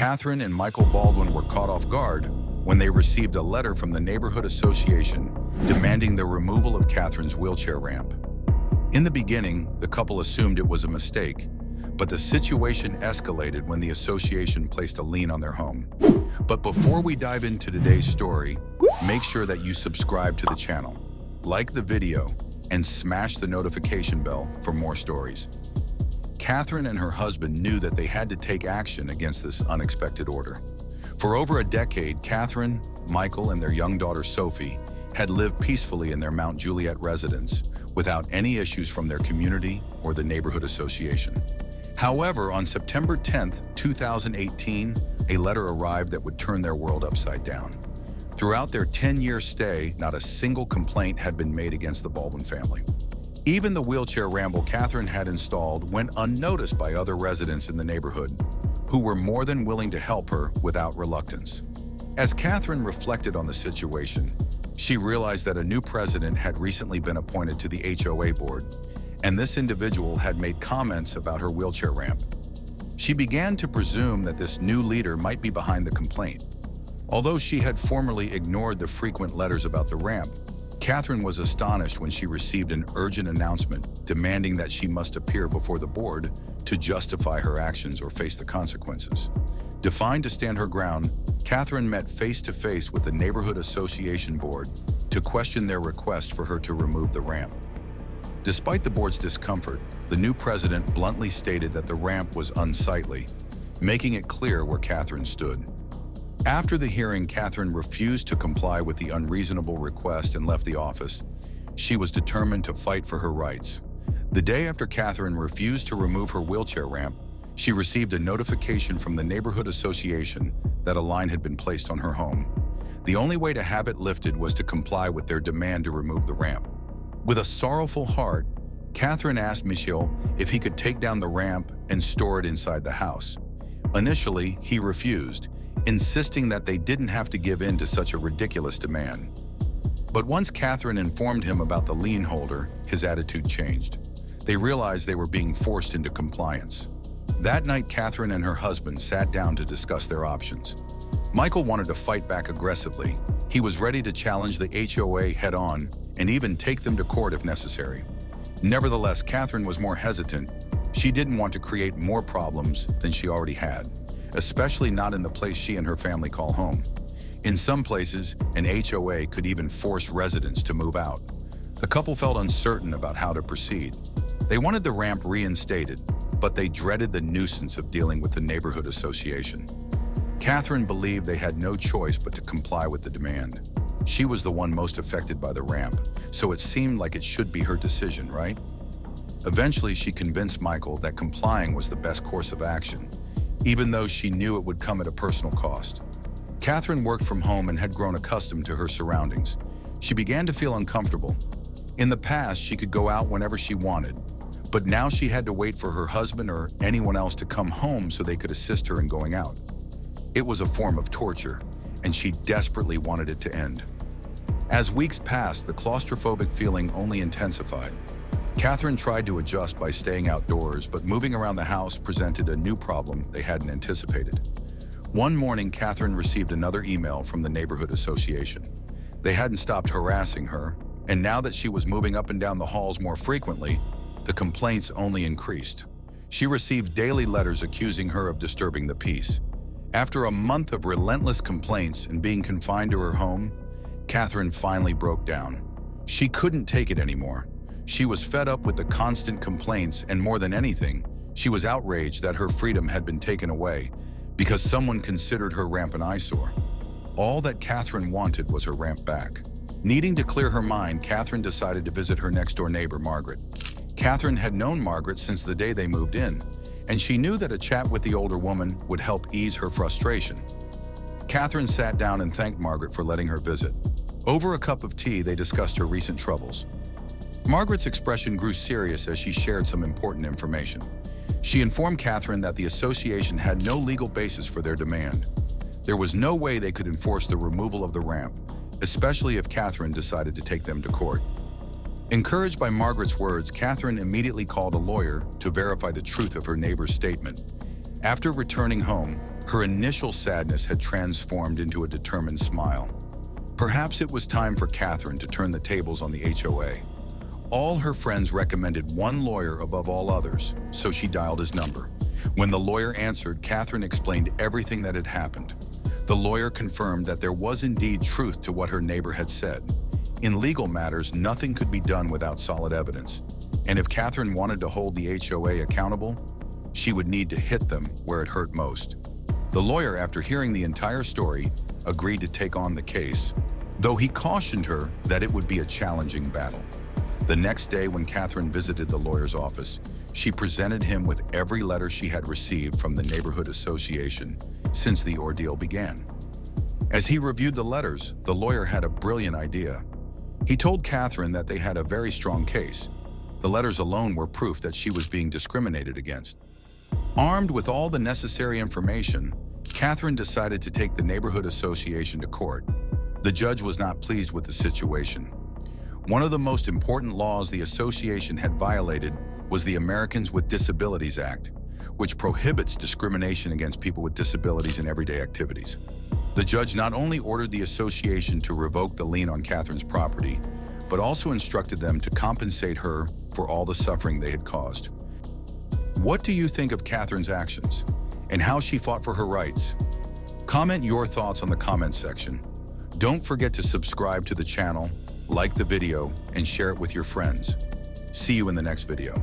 Catherine and Michael Baldwin were caught off guard when they received a letter from the neighborhood association demanding the removal of Catherine's wheelchair ramp. In the beginning, the couple assumed it was a mistake, but the situation escalated when the association placed a lien on their home. But before we dive into today's story, make sure that you subscribe to the channel, like the video, and smash the notification bell for more stories. Catherine and her husband knew that they had to take action against this unexpected order. For over a decade, Catherine, Michael, and their young daughter Sophie had lived peacefully in their Mount Juliet residence without any issues from their community or the neighborhood association. However, on September 10, 2018, a letter arrived that would turn their world upside down. Throughout their 10-year stay, not a single complaint had been made against the Baldwin family. Even the wheelchair ramp Catherine had installed went unnoticed by other residents in the neighborhood, who were more than willing to help her without reluctance. As Catherine reflected on the situation, she realized that a new president had recently been appointed to the HOA board, and this individual had made comments about her wheelchair ramp. She began to presume that this new leader might be behind the complaint. Although she had formerly ignored the frequent letters about the ramp, Catherine was astonished when she received an urgent announcement demanding that she must appear before the board to justify her actions or face the consequences. Defined to stand her ground, Catherine met face-to-face with the neighborhood association board to question their request for her to remove the ramp. Despite the board's discomfort, the new president bluntly stated that the ramp was unsightly, making it clear where Catherine stood. After the hearing, Catherine refused to comply with the unreasonable request and left the office. She was determined to fight for her rights. The day after Catherine refused to remove her wheelchair ramp, she received a notification from the neighborhood association that a line had been placed on her home. The only way to have it lifted was to comply with their demand to remove the ramp. With a sorrowful heart, Catherine asked Michel if he could take down the ramp and store it inside the house. Initially, he refused, insisting that they didn't have to give in to such a ridiculous demand. But once Catherine informed him about the lien holder, his attitude changed. They realized they were being forced into compliance. That night, Catherine and her husband sat down to discuss their options. Michael wanted to fight back aggressively. He was ready to challenge the HOA head-on and even take them to court if necessary. Nevertheless, Catherine was more hesitant. She didn't want to create more problems than she already had, especially not in the place she and her family call home. In some places, an HOA could even force residents to move out. The couple felt uncertain about how to proceed. They wanted the ramp reinstated, but they dreaded the nuisance of dealing with the neighborhood association. Catherine believed they had no choice but to comply with the demand. She was the one most affected by the ramp, so it seemed like it should be her decision, right? Eventually, she convinced Michael that complying was the best course of action, even though she knew it would come at a personal cost. Catherine worked from home and had grown accustomed to her surroundings. She began to feel uncomfortable. In the past, she could go out whenever she wanted, but now she had to wait for her husband or anyone else to come home so they could assist her in going out. It was a form of torture, and she desperately wanted it to end. As weeks passed, the claustrophobic feeling only intensified. Catherine tried to adjust by staying outdoors, but moving around the house presented a new problem they hadn't anticipated. One morning, Catherine received another email from the neighborhood association. They hadn't stopped harassing her, and now that she was moving up and down the halls more frequently, the complaints only increased. She received daily letters accusing her of disturbing the peace. After a month of relentless complaints and being confined to her home, Catherine finally broke down. She couldn't take it anymore. She was fed up with the constant complaints, and more than anything, she was outraged that her freedom had been taken away because someone considered her ramp an eyesore. All that Catherine wanted was her ramp back. Needing to clear her mind, Catherine decided to visit her next-door neighbor, Margaret. Catherine had known Margaret since the day they moved in, and she knew that a chat with the older woman would help ease her frustration. Catherine sat down and thanked Margaret for letting her visit. Over a cup of tea, they discussed her recent troubles. Margaret's expression grew serious as she shared some important information. She informed Catherine that the association had no legal basis for their demand. There was no way they could enforce the removal of the ramp, especially if Catherine decided to take them to court. Encouraged by Margaret's words, Catherine immediately called a lawyer to verify the truth of her neighbor's statement. After returning home, Her initial sadness had transformed into a determined smile. Perhaps it was time for Catherine to turn the tables on the HOA. All her friends recommended one lawyer above all others, so she dialed his number. When the lawyer answered, Catherine explained everything that had happened. The lawyer confirmed that there was indeed truth to what her neighbor had said. In legal matters, nothing could be done without solid evidence. And if Catherine wanted to hold the HOA accountable, she would need to hit them where it hurt most. The lawyer, after hearing the entire story, agreed to take on the case, though he cautioned her that it would be a challenging battle. The next day, when Catherine visited the lawyer's office, she presented him with every letter she had received from the neighborhood association since the ordeal began. As he reviewed the letters, the lawyer had a brilliant idea. He told Catherine that they had a very strong case. The letters alone were proof that she was being discriminated against. Armed with all the necessary information, Catherine decided to take the neighborhood association to court. The judge was not pleased with the situation. One of the most important laws the association had violated was the Americans with Disabilities Act, which prohibits discrimination against people with disabilities in everyday activities. The judge not only ordered the association to revoke the lien on Catherine's property, but also instructed them to compensate her for all the suffering they had caused. What do you think of Catherine's actions and how she fought for her rights? Comment your thoughts on the comment section. Don't forget to subscribe to the channel, like the video, and share it with your friends. See you in the next video.